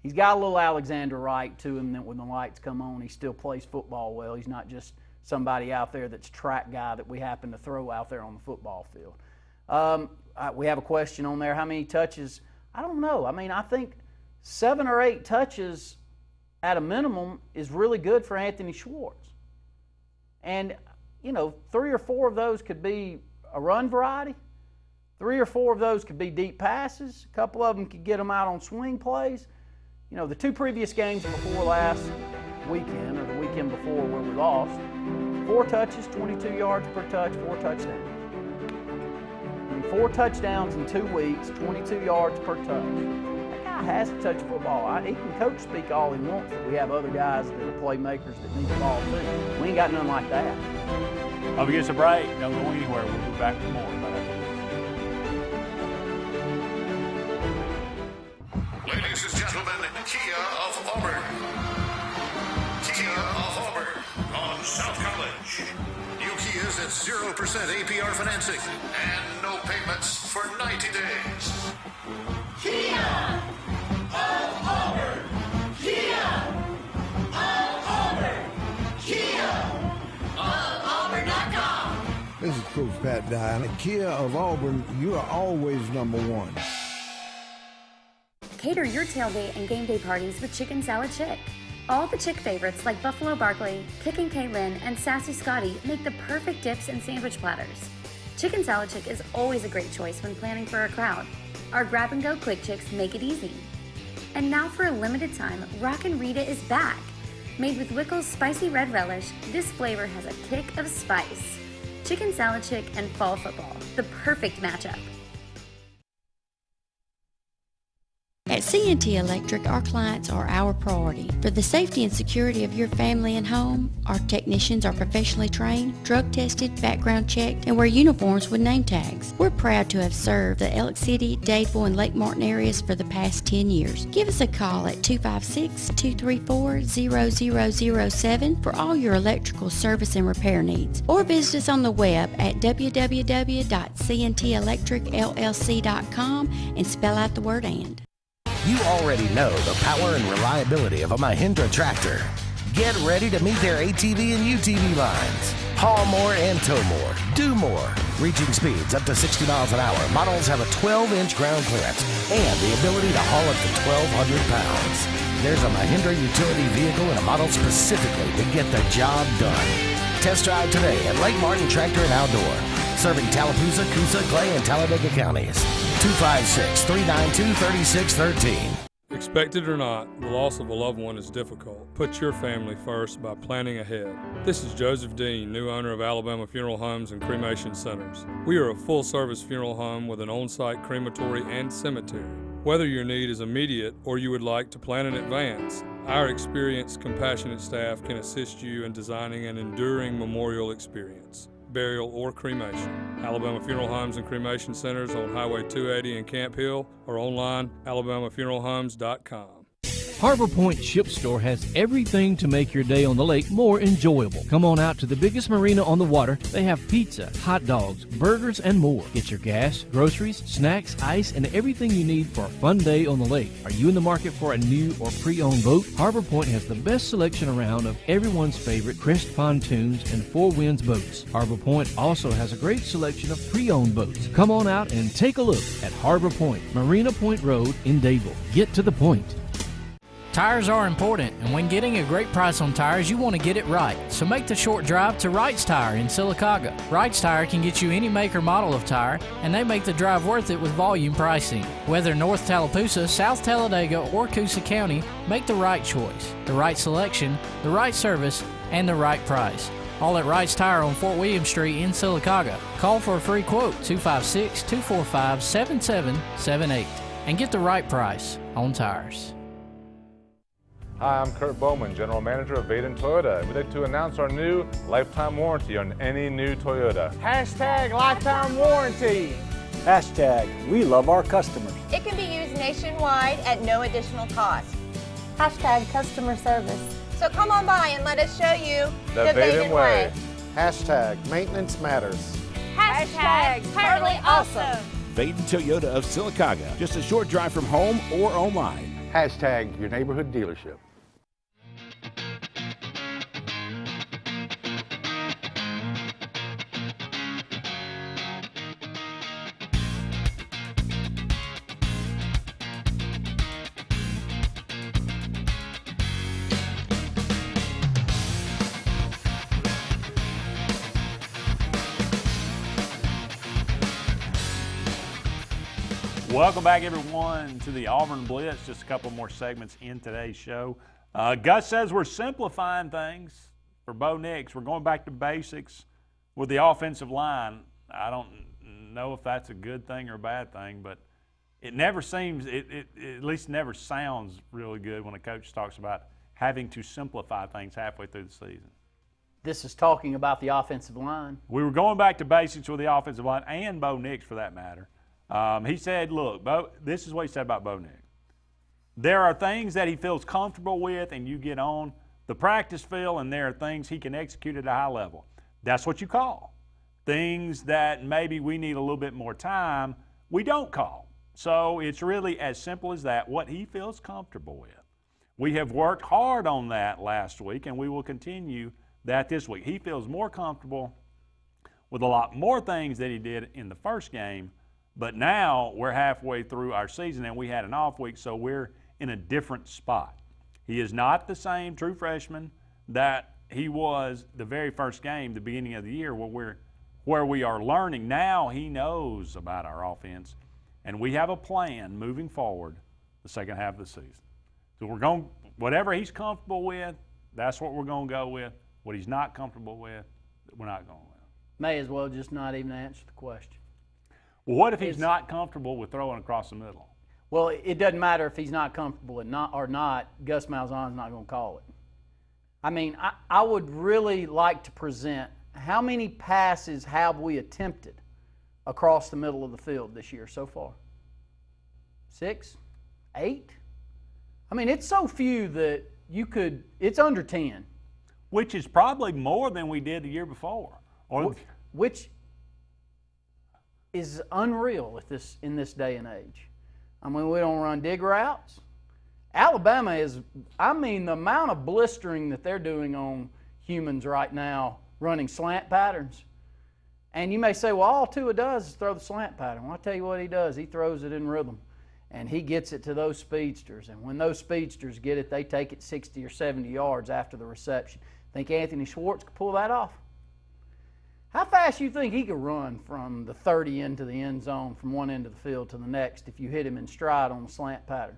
He's got a little Alexander Wright to him that when the lights come on, he still plays football well. He's not just somebody out there that's a track guy that we happen to throw out there on the football field. We have a question on there. How many touches? I don't know. I mean, I think 7 or 8 touches at a minimum is really good for Anthony Schwartz. And, 3 or 4 of those could be a run variety. 3 or 4 of those could be deep passes. A couple of them could get them out on swing plays. The 2 previous games before last weekend, or the weekend before where we lost, 4 touches, 22 yards per touch, 4 touchdowns. 4 touchdowns in 2 weeks, 22 yards per touch. That guy has to touch football. He can coach speak all he wants, but we have other guys that are playmakers that need the ball too. We ain't got nothing like that.
Hope you get a break. Don't go anywhere. We'll be back with more.
Ladies and gentlemen, Kia of Auburn. Kia of Auburn on South College. New Kias at 0% APR financing and no payments for 90 days. Kia of Auburn. Kia of Auburn. Kia of Auburn.com.
This is Coach Pat Dye. At Kia of Auburn, you are always number one.
Cater your tailgate and game day parties with Chicken Salad Chick. All the Chick favorites like Buffalo Barkley, Kickin' Kaylin, and Sassy Scotty make the perfect dips and sandwich platters. Chicken Salad Chick is always a great choice when planning for a crowd. Our grab-and-go quick chicks make it easy. And now for a limited time, Rockin' Rita is back. Made with Wickles spicy red relish, this flavor has a kick of spice. Chicken Salad Chick and fall football, the perfect matchup.
At C&T Electric, our clients are our priority. For the safety and security of your family and home, our technicians are professionally trained, drug tested, background checked, and wear uniforms with name tags. We're proud to have served the Elk City, Dadeville, and Lake Martin areas for the past 10 years. Give us a call at 256-234-0007 for all your electrical service and repair needs, or visit us on the web at www.cntelectricllc.com and spell out the word "and."
You already know the power and reliability of a Mahindra tractor. Get ready to meet their ATV and UTV lines. Haul more and tow more. Do more. Reaching speeds up to 60 miles an hour. Models have a 12-inch ground clearance and the ability to haul up to 1,200 pounds. There's a Mahindra utility vehicle and a model specifically to get the job done. Test drive today at Lake Martin Tractor and Outdoor. Serving Tallapoosa, Coosa, Clay, and Talladega counties. 256-392-3613.
Expect it or not, the loss of a loved one is difficult. Put your family first by planning ahead. This is Joseph Dean, new owner of Alabama Funeral Homes and Cremation Centers. We are a full-service funeral home with an on-site crematory and cemetery. Whether your need is immediate or you would like to plan in advance, our experienced, compassionate staff can assist you in designing an enduring memorial experience, burial, or cremation. Alabama Funeral Homes and Cremation Centers on Highway 280 in Camp Hill or online, alabamafuneralhomes.com.
Harbor Point Ship Store has everything to make your day on the lake more enjoyable. Come on out to the biggest marina on the water. They have pizza, hot dogs, burgers, and more. Get your gas, groceries, snacks, ice, and everything you need for a fun day on the lake. Are you in the market for a new or pre-owned boat? Harbor Point has the best selection around of everyone's favorite Crest pontoons and Four Winds boats. Harbor Point also has a great selection of pre-owned boats. Come on out and take a look at Harbor Point, Marina Point Road in Dadeville. Get to the point.
Tires are important, and when getting a great price on tires, you want to get it right. So make the short drive to Wright's Tire in Sylacauga. Wright's Tire can get you any make or model of tire, and they make the drive worth it with volume pricing. Whether North Tallapoosa, South Talladega, or Coosa County, make the right choice, the right selection, the right service, and the right price. All at Wright's Tire on Fort William Street in Sylacauga. Call for a free quote, 256-245-7778, and get the right price on tires.
Hi, I'm Kurt Bowman, General Manager of Vaden Toyota. We'd like to announce our new lifetime warranty on any new Toyota.
Hashtag lifetime warranty. Hashtag we love our customers.
It can be used nationwide at no additional cost. Hashtag customer service. So come on by and let us show you
the Vaden way.
Hashtag maintenance matters.
Hashtag totally awesome.
Vaden Toyota of Sylacauga, just a short drive from home or online.
Hashtag your neighborhood dealership.
Welcome back, everyone, to the Auburn Blitz. Just a couple more segments in today's show. Gus says we're simplifying things for Bo Nix. We're going back to basics with the offensive line. I don't know if that's a good thing or a bad thing, but it never seems, it at least never sounds really good when a coach talks about having to simplify things halfway through the season.
This is talking about the offensive line.
We were going back to basics with the offensive line and Bo Nix, for that matter. He said, look, this is what he said about Bo Nix. There are things that he feels comfortable with, and you get on the practice field, and there are things he can execute at a high level. That's what you call. Things that maybe we need a little bit more time, we don't call. So it's really as simple as that, what he feels comfortable with. We have worked hard on that last week, and we will continue that this week. He feels more comfortable with a lot more things that he did in the first game. But now we're halfway through our season, and we had an off week, so we're in a different spot. He is not the same true freshman that he was the very first game, the beginning of the year, where we are learning. Now he knows about our offense, and we have a plan moving forward the second half of the season. So we're going, whatever he's comfortable with, that's what we're going to go with. What he's not comfortable with, we're not going with.
May as well just not even answer the question.
Well, what if he's not comfortable with throwing across the middle?
Well, it doesn't matter if he's not comfortable or not. Gus Malzahn's not going to call it. I mean, I would really like to present how many passes have we attempted across the middle of the field this year so far? 6? 8? I mean, it's so few that it's under 10.
Which is probably more than we did the year before.
Which is unreal in this day and age. I mean, we don't run dig routes. Alabama is, I mean, the amount of blistering that they're doing on humans right now, running slant patterns. And you may say, well, all Tua does is throw the slant pattern. Well, I'll tell you what he does. He throws it in rhythm. And he gets it to those speedsters. And when those speedsters get it, they take it 60 or 70 yards after the reception. Think Anthony Schwartz could pull that off? How fast you think he could run from the 30 into the end zone from one end of the field to the next if you hit him in stride on the slant pattern?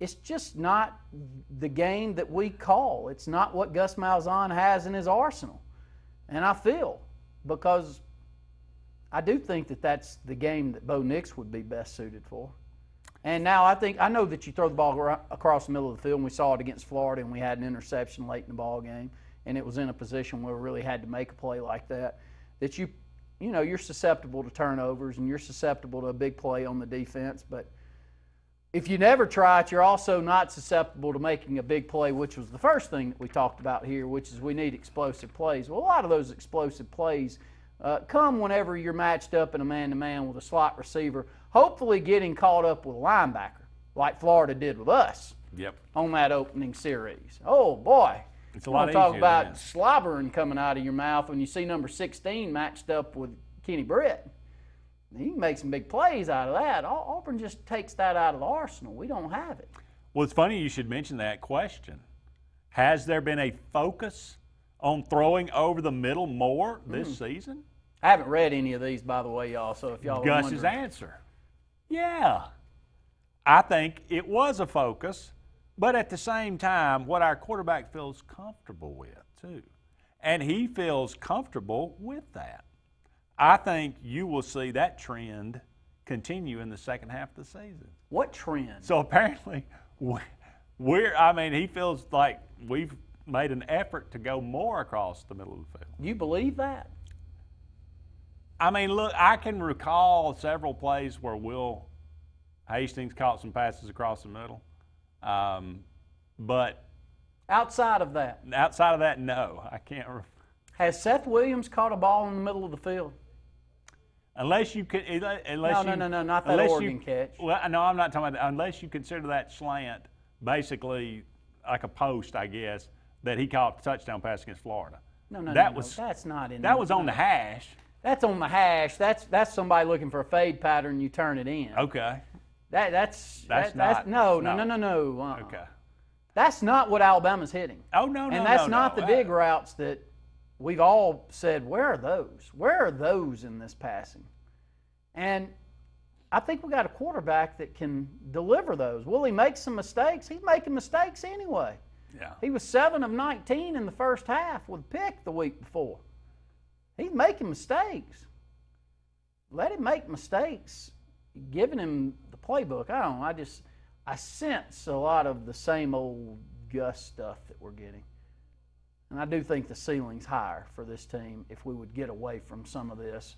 It's just not the game that we call. It's not what Gus Malzahn has in his arsenal. And I feel, because I do think that that's the game that Bo Nix would be best suited for. And now I know that you throw the ball across the middle of the field, and we saw it against Florida, and we had an interception late in the ball game. And it was in a position where we really had to make a play like that, that you're susceptible to turnovers and you're susceptible to a big play on the defense. But if you never try it, you're also not susceptible to making a big play, which was the first thing that we talked about here, which is we need explosive plays. Well, a lot of those explosive plays come whenever you're matched up in a man-to-man with a slot receiver, hopefully getting caught up with a linebacker, like Florida did with us on that opening series. Oh, boy.
It's a lot easier.
Talk about slobbering coming out of your mouth when you see number 16 matched up with Kenny Britt. He can make some big plays out of that. Auburn just takes that out of the arsenal. We don't have it.
Well, it's funny you should mention that question. Has there been a focus on throwing over the middle more this season?
I haven't read any of these, by the way, y'all, so if y'all are
Gus's
wondering.
answer. Yeah. I think it was a focus. But at the same time, what our quarterback feels comfortable with, too. And he feels comfortable with that. I think you will see that trend continue in the second half of the season.
What trend?
So apparently, he feels like we've made an effort to go more across the middle of the field.
You believe that?
I mean, look, I can recall several plays where Will Hastings caught some passes across the middle. But
outside of that,
no, I can't.
Has Seth Williams caught a ball in the middle of the field?
Unless you could, unless
No, not that Oregon catch.
Well, no, I'm not talking about unless you consider that slant basically like a post, I guess, that he caught a touchdown pass against Florida.
No, that's not in.
That was on the hash.
That's on the hash. That's somebody looking for a fade pattern. You turn it in.
Okay.
That's
not.
No.
Okay.
That's not what Alabama's hitting.
Oh no.
And that's not the dig routes that we've all said. Where are those? Where are those in this passing? And I think we got a quarterback that can deliver those. Will he make some mistakes? He's making mistakes anyway.
Yeah.
He was 7 of 19 in the first half with a pick the week before. He's making mistakes. Let him make mistakes. Giving him the playbook, I don't know. I sense a lot of the same old Gus stuff that we're getting. And I do think the ceiling's higher for this team if we would get away from some of this.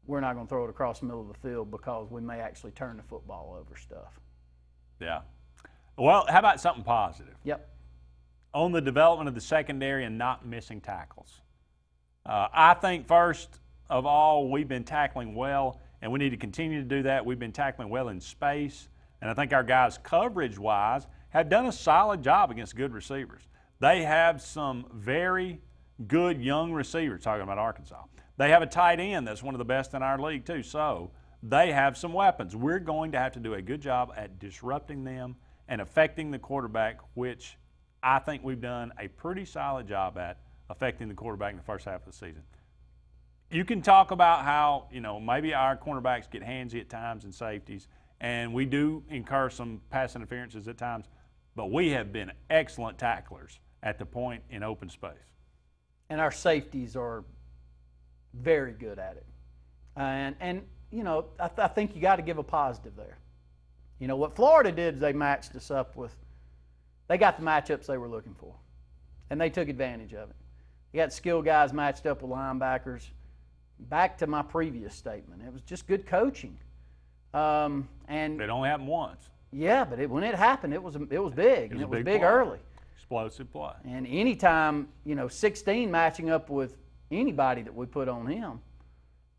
We're not going to throw it across the middle of the field because we may actually turn the football over stuff.
Yeah. Well, how about something positive?
Yep.
On the development of the secondary and not missing tackles. I think first of all, we've been tackling well, and we need to continue to do that. We've been tackling well in space, and I think our guys coverage-wise have done a solid job against good receivers. They have some very good young receivers, talking about Arkansas. They have a tight end that's one of the best in our league too, so they have some weapons. We're going to have to do a good job at disrupting them and affecting the quarterback, which I think we've done a pretty solid job at affecting the quarterback in the first half of the season. You can talk about how, maybe our cornerbacks get handsy at times in safeties, and we do incur some pass interferences at times, but we have been excellent tacklers at the point in open space.
And our safeties are very good at it. I think you got to give a positive there. What Florida did is they matched us up with, they got the matchups they were looking for, and they took advantage of it. They got skilled guys matched up with linebackers. Back to my previous statement, it was just good coaching. And
it only happened once.
Yeah, but when it happened, it was big, and it was big early.
Explosive play.
And anytime 16 matching up with anybody that we put on him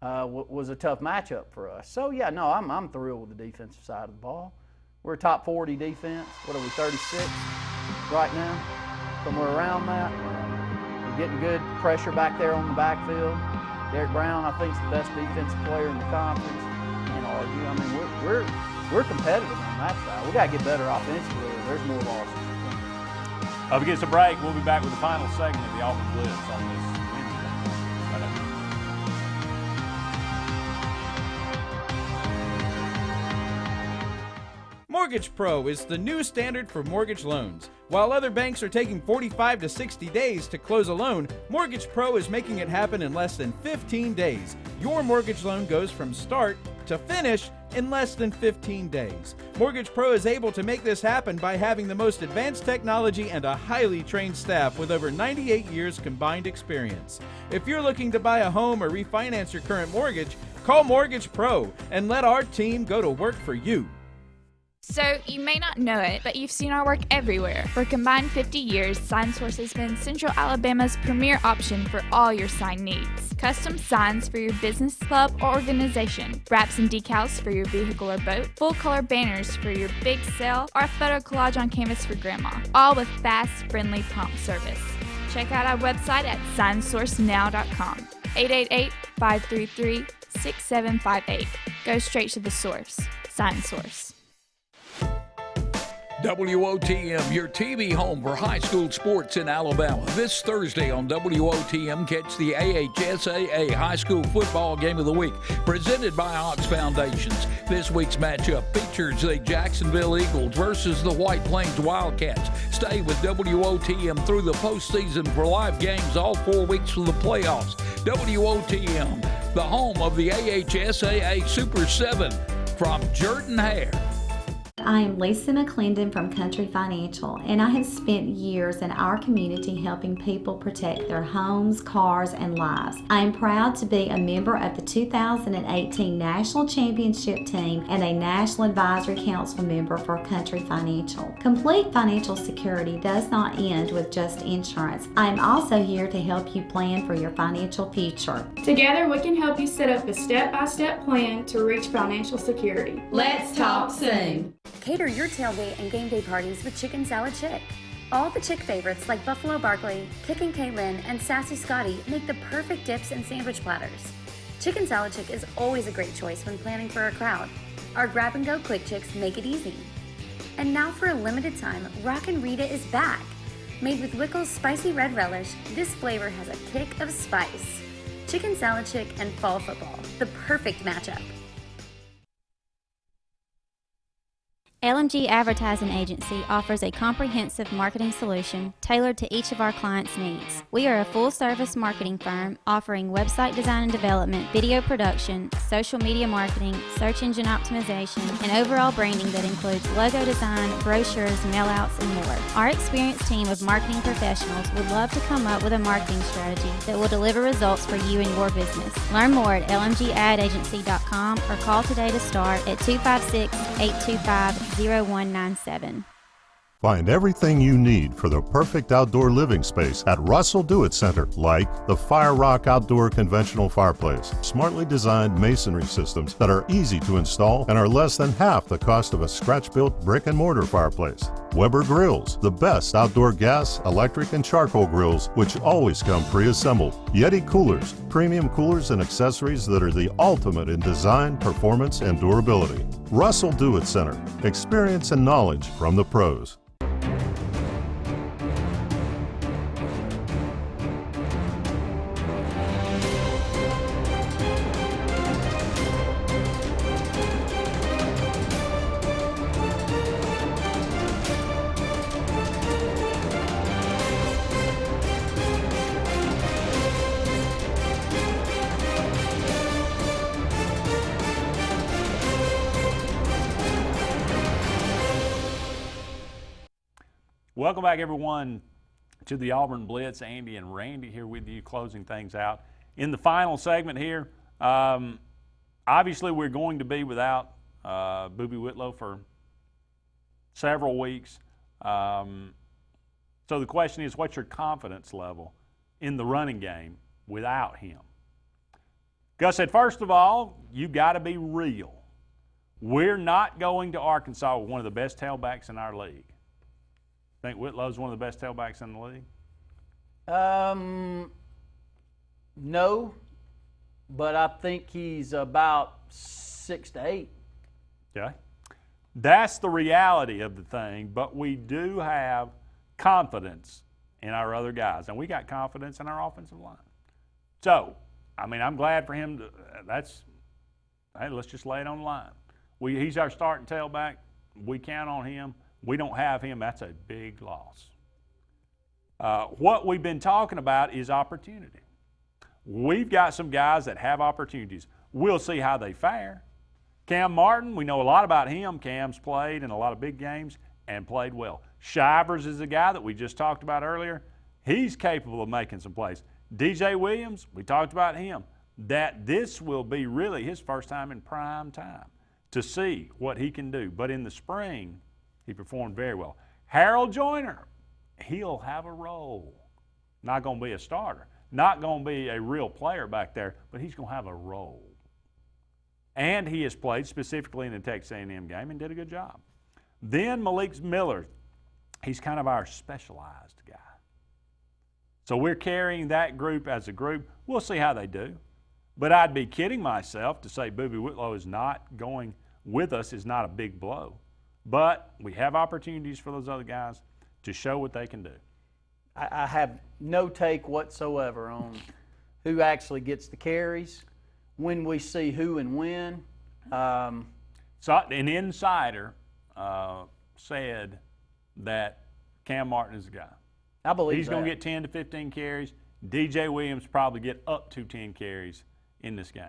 was a tough matchup for us. So yeah, no, I'm thrilled with the defensive side of the ball. We're a top 40 defense. What are we, 36 right now? Somewhere around that. We're getting good pressure back there on the backfield. Derek Brown, I think, is the best defensive player in the conference. Can't argue. I mean, we're competitive on that side. We got to get better offensively. There's more losses.
Up against a break, we'll be back with the final segment of the Auburn Blitz on this Wednesday. Right after.
Mortgage Pro is the new standard for mortgage loans. While other banks are taking 45 to 60 days to close a loan, Mortgage Pro is making it happen in less than 15 days. Your mortgage loan goes from start to finish in less than 15 days. Mortgage Pro is able to make this happen by having the most advanced technology and a highly trained staff with over 98 years combined experience. If you're looking to buy a home or refinance your current mortgage, call Mortgage Pro and let our team go to work for you.
So, you may not know it, but you've seen our work everywhere. For a combined 50 years, SignSource has been Central Alabama's premier option for all your sign needs. Custom signs for your business, club, or organization. Wraps and decals for your vehicle or boat. Full-color banners for your big sale, or a photo collage on canvas for grandma. All with fast, friendly, prompt service. Check out our website at signsourcenow.com. 888-533-6758. Go straight to the source. SignSource.
WOTM, your TV home for high school sports in Alabama. This Thursday on WOTM, catch the AHSAA High School Football Game of the Week, presented by Ox Foundations. This week's matchup features the Jacksonville Eagles versus the White Plains Wildcats. Stay with WOTM through the postseason for live games all 4 weeks of the playoffs. WOTM, the home of the AHSAA Super 7, from Jordan Hare.
I am Lisa McClendon from Country Financial, and I have spent years in our community helping people protect their homes, cars, and lives. I am proud to be a member of the 2018 National Championship Team and a National Advisory Council member for Country Financial. Complete financial security does not end with just insurance. I am also here to help you plan for your financial future.
Together, we can help you set up a step-by-step plan to reach financial security.
Let's talk soon.
Cater your tailgate and game day parties with Chicken Salad Chick. All the Chick favorites like Buffalo Barkley, Kickin' Kaylin, and Sassy Scotty make the perfect dips and sandwich platters. Chicken Salad Chick is always a great choice when planning for a crowd. Our grab-and-go quick chicks make it easy. And now for a limited time, Rockin' Rita is back. Made with Wickles spicy red relish, this flavor has a kick of spice. Chicken Salad Chick and fall football, the perfect matchup.
LMG Advertising Agency offers a comprehensive marketing solution tailored to each of our clients' needs. We are a full-service marketing firm offering website design and development, video production, social media marketing, search engine optimization, and overall branding that includes logo design, brochures, mailouts, and more. Our experienced team of marketing professionals would love to come up with a marketing strategy that will deliver results for you and your business. Learn more at lmgadagency.com or call today to start at 256-825-0197.
Find everything you need for the perfect outdoor living space at Russell Do-It Center, like the Fire Rock Outdoor Conventional Fireplace, smartly designed masonry systems that are easy to install and are less than half the cost of a scratch-built brick and mortar fireplace. Weber Grills, the best outdoor gas, electric, and charcoal grills, which always come pre-assembled. Yeti Coolers, premium coolers and accessories that are the ultimate in design, performance, and durability. Russell Do-It Center, experience and knowledge from the pros.
Welcome back, everyone, to the Auburn Blitz. Andy and Randy here with you, closing things out. In the final segment here, obviously we're going to be without Boobie Whitlow for several weeks. So the question is, what's your confidence level in the running game without him? Gus said, first of all, you got to be real. We're not going to Arkansas with one of the best tailbacks in our league. Think Whitlow's one of the best tailbacks in the league?
No, but I think he's about 6 to 8.
Okay. That's the reality of the thing, but we do have confidence in our other guys, and we got confidence in our offensive line. So, I mean, I'm glad for him to, hey, let's just lay it on the line. He's our starting tailback. We count on him. We don't have him. That's a big loss. What we've been talking about is opportunity. We've got some guys that have opportunities. We'll see how they fare. Cam Martin, we know a lot about him. Cam's played in a lot of big games and played well. Shivers is a guy that we just talked about earlier. He's capable of making some plays. DJ Williams, we talked about him. That this will be really his first time in prime time to see what he can do. But in the spring, he performed very well. Harold Joyner, he'll have a role. Not going to be a starter. Not going to be a real player back there, but he's going to have a role. And he has played specifically in the Texas A&M game and did a good job. Then Malik Miller, he's kind of our specialized guy. So we're carrying that group as a group. We'll see how they do. But I'd be kidding myself to say Boobie Whitlow is not going with us is not a big blow. But we have opportunities for those other guys to show what they can do.
I have no take whatsoever on who actually gets the carries, when we see who and when.
So an insider said that Cam Martin is the guy.
I believe
he's going to get 10 to 15 carries. DJ Williams probably get up to 10 carries in this game.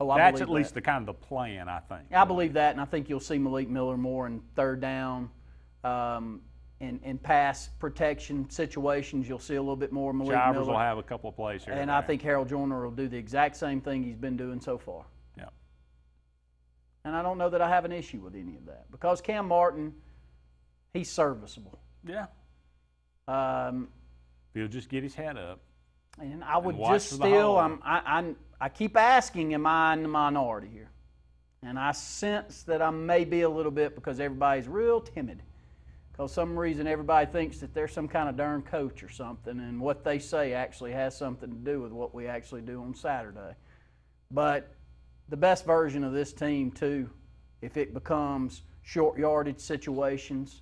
Oh, I
That's
believe
at least
that.
the kind of the plan, I think.
I believe that, and I think you'll see Malik Miller more in third down, in pass protection situations. You'll see a little bit more Malik
Shivers
Miller.
will have a couple of plays here.
And I think Harold Joyner will do the exact same thing he's been doing so far.
Yeah.
And I don't know that I have an issue with any of that because Cam Martin, he's serviceable.
Yeah. He'll just get his head up.
And I would
watch
just
for the hole.
I keep asking, am I in the minority here? And I sense that I may be a little bit because everybody's real timid. Because some reason everybody thinks that they're some kind of darn coach or something, and what they say actually has something to do with what we actually do on Saturday. But the best version of this team, too, if it becomes short yardage situations,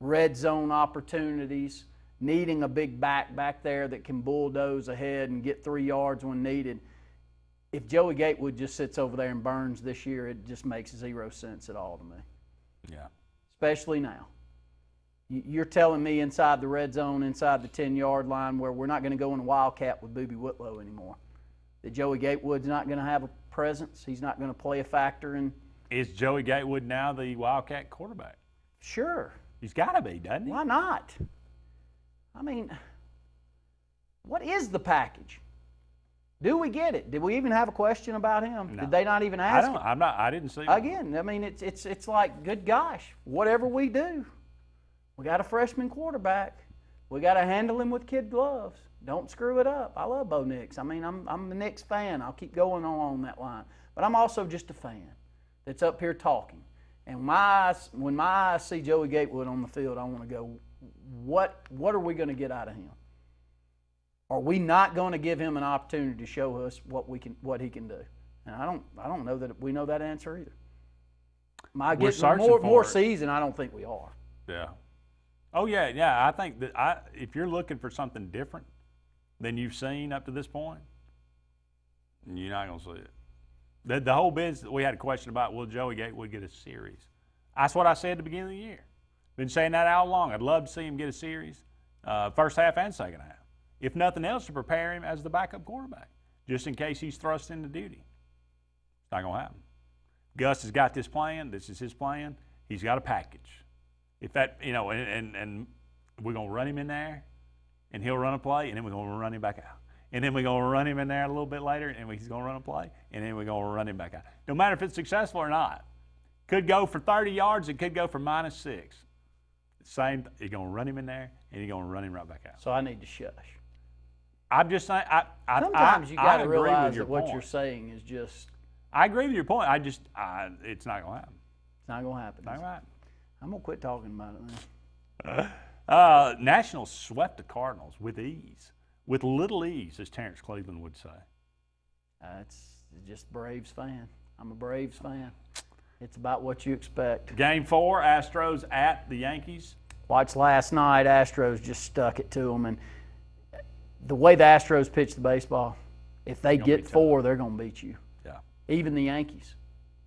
red zone opportunities, needing a big back there that can bulldoze ahead and get 3 yards when needed. If Joey Gatewood just sits over there and burns this year, it just makes 0 sense at all to me.
Yeah.
Especially now. You're telling me inside the red zone, inside the 10-yard line, where we're not going to go in a wildcat with Boobie Whitlow anymore, that Joey Gatewood's not going to have a presence. He's not going to play a factor in.
Is Joey Gatewood now the Wildcat quarterback?
Sure.
He's got to be, doesn't he?
Why not? I mean, what is the package? Do we get it? Did we even have a question about him?
No.
Did they not even ask?
I didn't see.
Again, I mean, it's like, good gosh, whatever we do, we got a freshman quarterback. We got to handle him with kid gloves. Don't screw it up. I love Bo Nix. I mean, I'm a Nix fan. I'll keep going along that line. But I'm also just a fan that's up here talking. And when my eyes see Joey Gatewood on the field, I want to go, what are we going to get out of him? Are we not going to give him an opportunity to show us what he can do? And I don't know that we know that answer either.
We're searching for
more
it.
season, I don't think we are.
Yeah. Oh yeah. I think that if you're looking for something different than you've seen up to this point, you're not going to see it. The whole business, we had a question about, will Joey Gatewood get a series? That's what I said at the beginning of the year. Been saying that all along. I'd love to see him get a series, first half and second half. If nothing else, to prepare him as the backup quarterback, just in case he's thrust into duty. It's not going to happen. Gus has got this plan. This is his plan. He's got a package. If that, and we're going to run him in there, and he'll run a play, and then we're going to run him back out. And then we're going to run him in there a little bit later, and he's going to run a play, and then we're going to run him back out. No matter if it's successful or not. Could go for 30 yards. It could go for -6. Same. You're going to run him in there, and you're going to run him right back out.
So I need to shush.
I'm just saying.
Sometimes you got to realize that what
point.
you're saying is just.
I agree with your point. It's not going to happen.
It's not going to happen.
It's not going to happen.
I'm going to quit talking about it then.
Nationals swept the Cardinals with ease. With little ease, as Terrence Cleveland would say.
It's just Braves fan. I'm a Braves fan. It's about what you expect.
Game 4, Astros at the Yankees.
Watched last night, Astros just stuck it to them. And the way the Astros pitch the baseball, if they get 4, they're going to beat you.
Yeah.
Even the Yankees.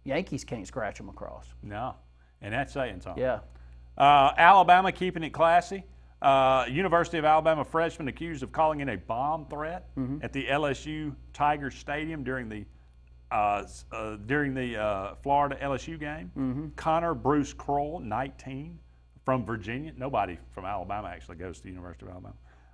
Yankees can't scratch them across.
No, and that's saying something.
Yeah.
Alabama keeping it classy. University of Alabama freshman accused of calling in a bomb threat at the LSU Tiger Stadium during the Florida LSU game. Connor Bruce Kroll, 19, from Virginia. Nobody from Alabama actually goes to the University of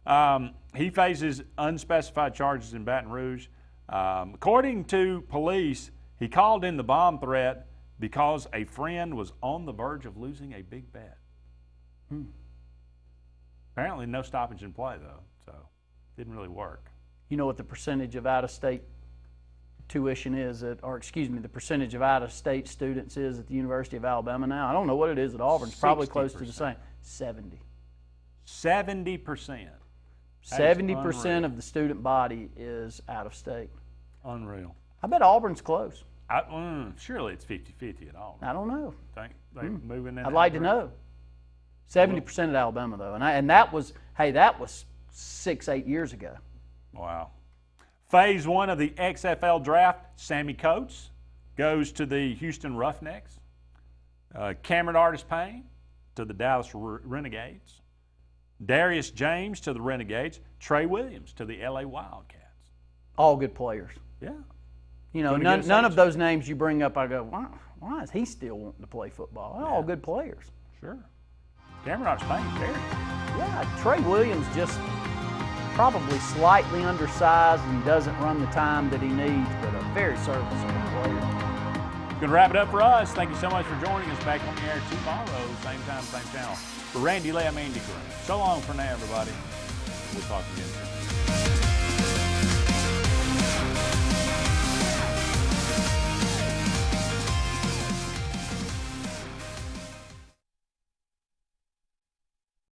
Alabama. He faces unspecified charges in Baton Rouge. According to police, he called in the bomb threat because a friend was on the verge of losing a big bet. Apparently no stoppage in play, though, so didn't really work.
You know what the percentage of out-of-state tuition is, the percentage of out-of-state students is at the University of Alabama now? I don't know what it is at Auburn. It's probably close to the same. 70.
70%.
70% of the student body is out of state.
Unreal.
I bet Auburn's close.
Surely it's 50-50 at Auburn.
I don't know.
Think they moving in.
I'd like to know. 70% at Alabama, though, and that was 6-8 years ago.
Wow. Phase 1 of the XFL draft, Sammy Coates goes to the Houston Roughnecks. Cameron Artis-Payne to the Dallas Renegades. Darius James to the Renegades. Trey Williams to the LA Wildcats.
All good players.
Yeah.
You know, none of those names you bring up, I go, why is he still wanting to play football? They're all good players.
Sure. Cameron Spain, very.
Yeah, Trey Williams just probably slightly undersized and doesn't run the time that he needs, but a very serviceable player.
Going to wrap it up for us. Thank you so much for joining us. Back on the air tomorrow, same time, same channel. For Randy Lee, I'm Andy Green. So long for now, everybody. We'll talk again soon.